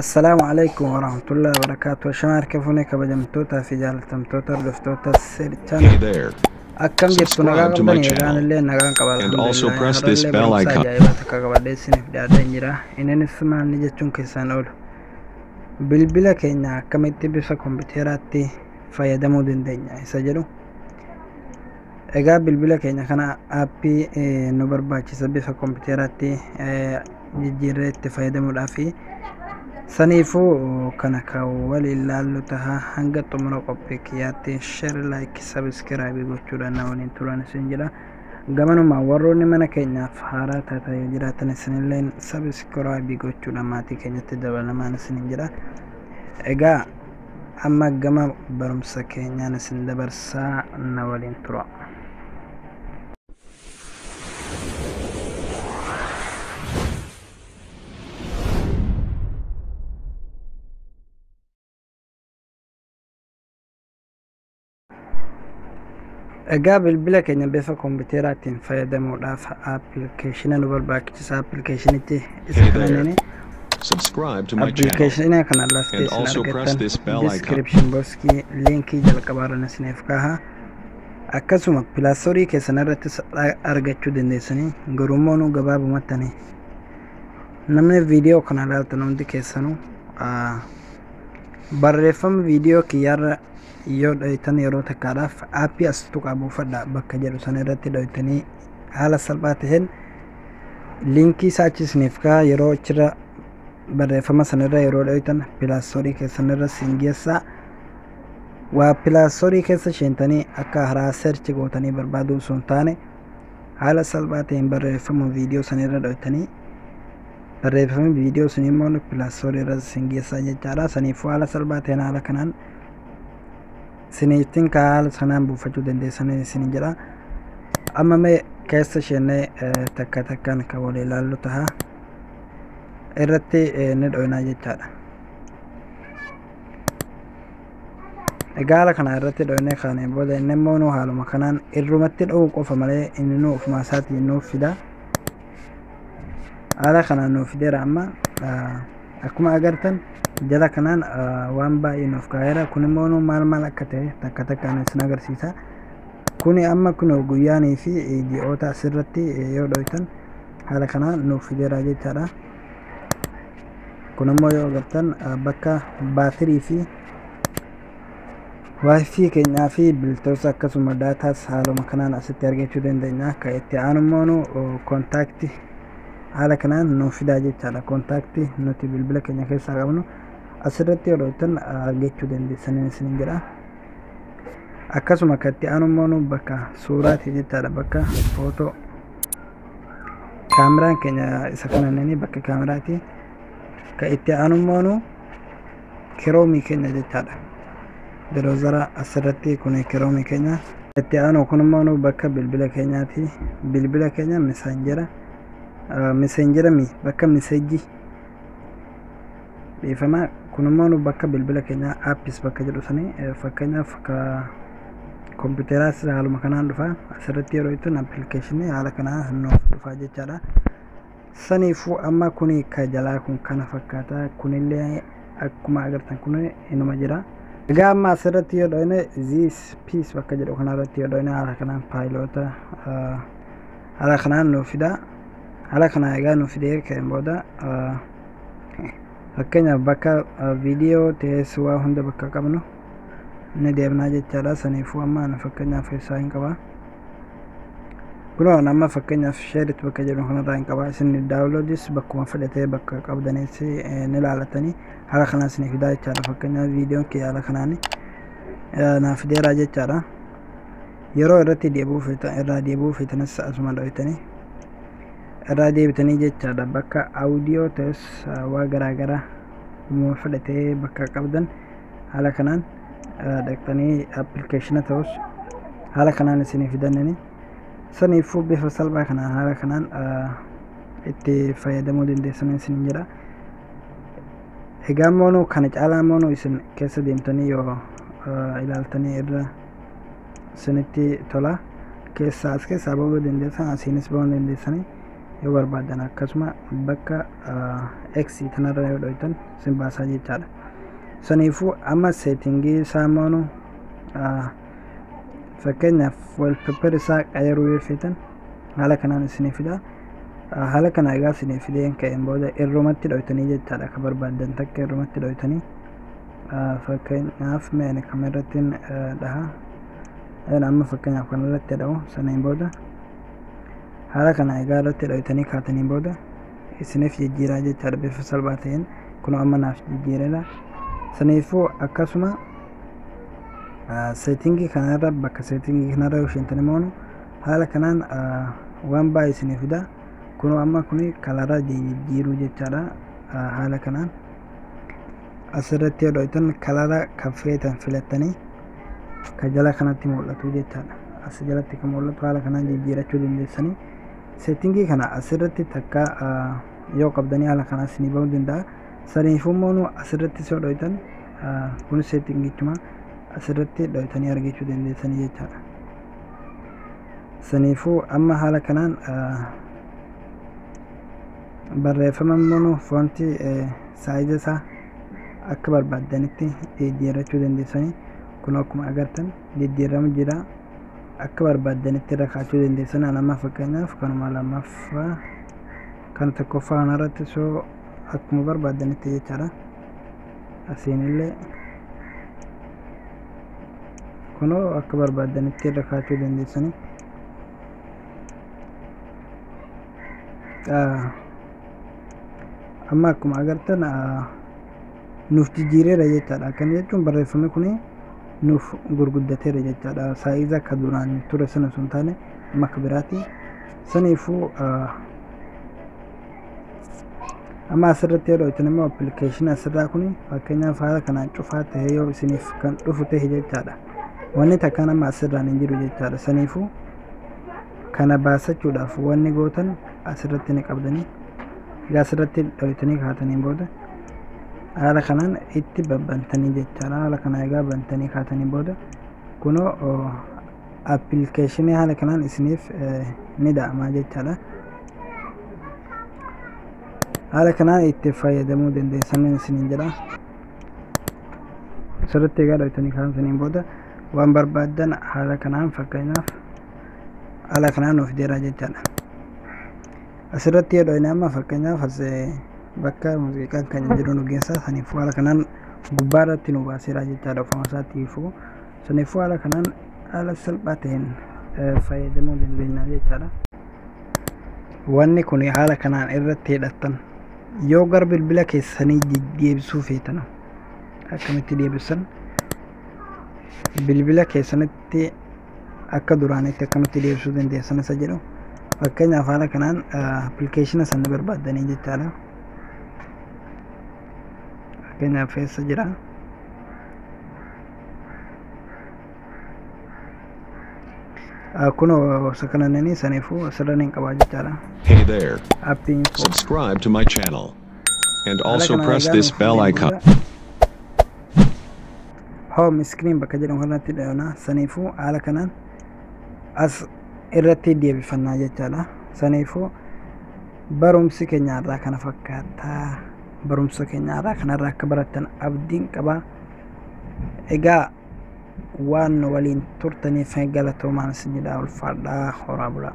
السلام عليكم ورحمة الله وبركاته. شمار كيفوني كبجمتوتا في جالتمتوتا ردفتوتا السيرتان أكم جبتو نغان قبضاني يغان اللي نغان قبال الحمد لله هر اللي برمسا جايباتك قبال ديسيني في دادين جرا إنني السمان نجتون كيسان أولو بالبلا كينا كميتي بسا كمبيوتراتي فايدمو دين دينيا إساجلو إيغا بالبلا كينا كان آبي نبرباچي سبسا كمبيوتراتي جيجيرت فايدمو دافي سنيفو كانكا ولله تها هنگا تمرو قبكياتي شير لايك سبسكرايب gochuudhaan waliin turan isin jira gamanuma warroonni mana keenyaaf haaraa taatee jiraatan isinilleen subscribe gochuudhaan maatii keenyatti dabalamaan isin jira egaa amma gama barumsa keenyaan isin dabarsaa na waliin tura egaa bilbila keenya bifa kompiitaraatiin fayyadamuudhaaf application nu barbaachisa applicationitti isinanii subscribe to my channel application kana lafti and also press this bell icon description box linki jalqabaarra isiniif kaha akkasuma Play Store keessan irratti argachuu dandeessanii garummoo nu gabaabumattanii namni viidiyoo kana ilaaltan hundi keessanuu barreeffama viidiyoo kiyyaarra yoo dhaytan yeroo takkaadhaaf aappii asitu qabuufadha bakka jedhu sana irratti dhaytanii haala salphaa ta'een linkii saachisniif kaa yeroo achirra barreeffama sanarra yeroo dhaytan Play Store keessan irra singeessaa waa Play Store keessa seentanii akka haraa search gootanii barbaaduu sun taane haala salphaa ta'een barreeffama viidiyoo sanarra dhaytanii barreeffama viidiyoo sun immoo Play Store irra singeessaa jechaadha saniifuu haala salphaa ta'een haala kanaan siniitiin kaal sanaan buufachuu dandeessan isin jira amma mee keessa sheennee takka takkaan kan wal ilaallu taha irratti ni dhoynaa jechaadha egaa haala kana irratti dhoynee kaanee booda inni immoo nu haaluma kanaan irrumatti dhowuu qofa malee inni nu ofuma isaatiin nuuf fida haala kanaan nuuf fideera amma akkuma agartan jala kanaan waan baay'ee nuuf kaa'eera kun immoo maal akka ta'e takka takkaan isin agarsiisa kuni amma kun guyyaanii fi ji'oota asirratti yoo dhooytan haala kanaan nuuf fideera jechaadha kun immoo yoo agartan bakka baatirii fi wifi keenyaa fi biltoota akkasuma daataas haaluma kanaan asitti argachuu dandeenya akka itti aanu immoo kontaakti haala kanaan nuuf fidaa jechaadha kontaakti nuti bilbila keenya keessaa qabnu asirratti yerootan argachuu dandeessan isin jira akkasuma katti aanummoonu bakka suuraati jechaadha bakka footoo kaameraan keenya isa kananani bakka kaameraati ka itti aanummoonu kiroomii keenya jechaadha biroozara asirratti kun kiroomii keenya itti aanu kunummoonu bakka bilbila keenyaati bilbila keenya messenjera bakka meseejii beefama kunummoonu bakka bilbila keenya aappis bakka jedhu sanii fakkeenyaaf ka kompiitaraas haaluma kanaan dhufa asirratti yeroo ittiin appilikeeshinii haala kanaa nuuf dhufa jechaadha saniifuu amma kuni ka jalaa kun kana fakkaata kunillee akkuma agartan kun inuma jira egaa amma asirratti yoo dhoyne this piece bakka jedhu kanarratti yoo dhoyne haala kanaan paayiloota haala kanaan nuuf fida haala kanaa egaa nuuf fidee ka'een booda fakkeenyaaf bakka viidiyoo teessoo waa hunda bakka qabnu ni deemnaa jechaadha saniifuu amma ana fakkeenyaaf isaa hin qaba kunoo amma fakkeenyaaf sheeritti bakka jedhu kanarraa hin qaba isin daawunloodis bakkuma fedhatee bakka qabdanis ni ilaalatanii haala kanaan isin fidaa jechaadha fakkeenyaaf viidiyoon kee haala kanaan naaf fideeraa jechaadha yeroo irratti deebuu feetanis asuma dhoytanii irraa deebitanii jechaadha bakka audio ta'es waa garaagaraa uumama fedhatee bakka qabdan haala kanaan dhaqxanii appilikeeshina ta'us haala kanaan isin fidannani saniifuu bifa salphaa kanaan haala kanaan itti fayyadamuu dandeessan isin jira egaa immoo kana caalaa immoo isin keessa deemtanii yoo ilaaltanii irra isinitti tola keessaa as keessaa bahuu dandeessan asiinis bahuu dandeessanii yoo barbaadan akkasuma bakka x tanarra yoo dhoytan sin baasaa jechaadha. Saniifuu amma settingii saamonu fakkeenyaaf wallpaper isaa qayaruu yoo feetan haala kanaan isinii fida. Haala kana egaa isinii fideen ka'een booda irrumatti dhoytanii jechaadha. Akka barbaadan takka irrumatti dhoytanii fakkeenyaaf mee kameraatiin dhaha. Amma fakkeenyaaf kanarratti dha'u saniin booda haala kana egaa irratti dhoytanii kaataniin booda isiniif jijjiiraa jechaadha bifa salphaa ta'een. Kun amma naaf jijjiireera. Saniifuu akkasuma settingii kanarra bakka settingii kanarra yoo seentanii moonu haala kanaan waan baay'ee isiniif fida. Kun amma kuni kalara jijjiiruu jechaadha. Haala kanaan asirratti yoo dhoytan kalara kan feetan filattanii ka jala kanatti mul'atu jechaadha. As jalatti kan mul'atu haala kanaan jijjiirachuu dandeessanii. Settingii kana asirratti takka yoo qabdanii haala kanaan isinii bahuu danda'a. Saniifuu moonu asirratti yoo dhoytan kun settingichuma asirratti dhoytanii argachuu dandeessanii jechaadha. Saniifuu amma haala kanaan barreeffama moonu foontii saayiza isaa akka barbaadanitti jijjiirachuu dandeessanii. Kun akkuma agartan jijjiiramu jira. Akka barbaadanitti irra kaachuu dandeessan. Amma fakkeenyaaf kanuma lammaffaa kan tokkoffaa kanarratti soo akkuma barbaadanitti jechaadha. Asiinillee kunoo akka barbaadanitti irra kaachuu dandeessanii. Amma akkuma agartan nuuf jijjiireera jechaadha. Akkana jechuun barreeffamni kuni nuuf gurguddateera jechaadha. Saayiza akka duraan ture sana sun taane amma akka biraati. Saniifuu amma asirratti yoo dhoytan immoo appilikeeshinii asirraa kuni fakkeenyaaf haala kanaan cufaa ta'e yoo isiniif kan dhufu ta'e jechaadha. Wanni takkaan amma asirraan hin jiru jechaadha. Saniifuu kana baasachuudhaaf wanni gootan asirratti ni qabdanii egaa asirratti dhoytanii kaataniin booda haala kanaan itti babbantanii jechaadha. Haala kana egaa bantanii kaataniin booda kunoo appilikeeshinii haala kanaan isiniif ni da'amaa jechaadha. Haala kanaan itti fayyadamuu dandeessanii isiniin jedha. Asirratti egaa dhoytanii kaataniin booda waan barbaadan haala kanaan fakkeenyaaf haala kanaan nuuf deeraa jechaadha. Asirratti yoo dhoyne amma fakkeenyaaf as bakka muuziqaan kan jiru nu geessaa. Saniifuu haala kanaan gubbaa irratti nu baaseera jechaadha ofuma isaatiifuu. Saniifuu haala kanaan haala salphaa ta'een fayyadamuu dandeenya jechaadha. Wanni kun haala kanaan irratti hidhattan yoo gara bilbila keessanii deebisuu feetan akkamitti deebisan bilbila keessanitti akka duraanitti akkamitti deebisuu dandeessan isa jedhu. Fakkeenyaaf haala kanaan appilikeeshina sana barbaadanii jechaadha. Fakkeenyaaf eessa jira? Kunoo sakanananii saniifuu asirraan hin qabaa jechaadha. Hey there. Subscribe to my channel and also press this bell icon. Home screen bakka jedhamu kanatti dhayona. Saniifuu haala kanaan as irratti deebifannaa jechaadha. Saniifuu barumsi keenyarraa kana fakkaata. Barumsa keenyarraa kanarraa akka barattan abdiin qaba. Egaa waan waliin turtaniif galatoomaa isin jedhaa ulfaadhaa horaa bulaa.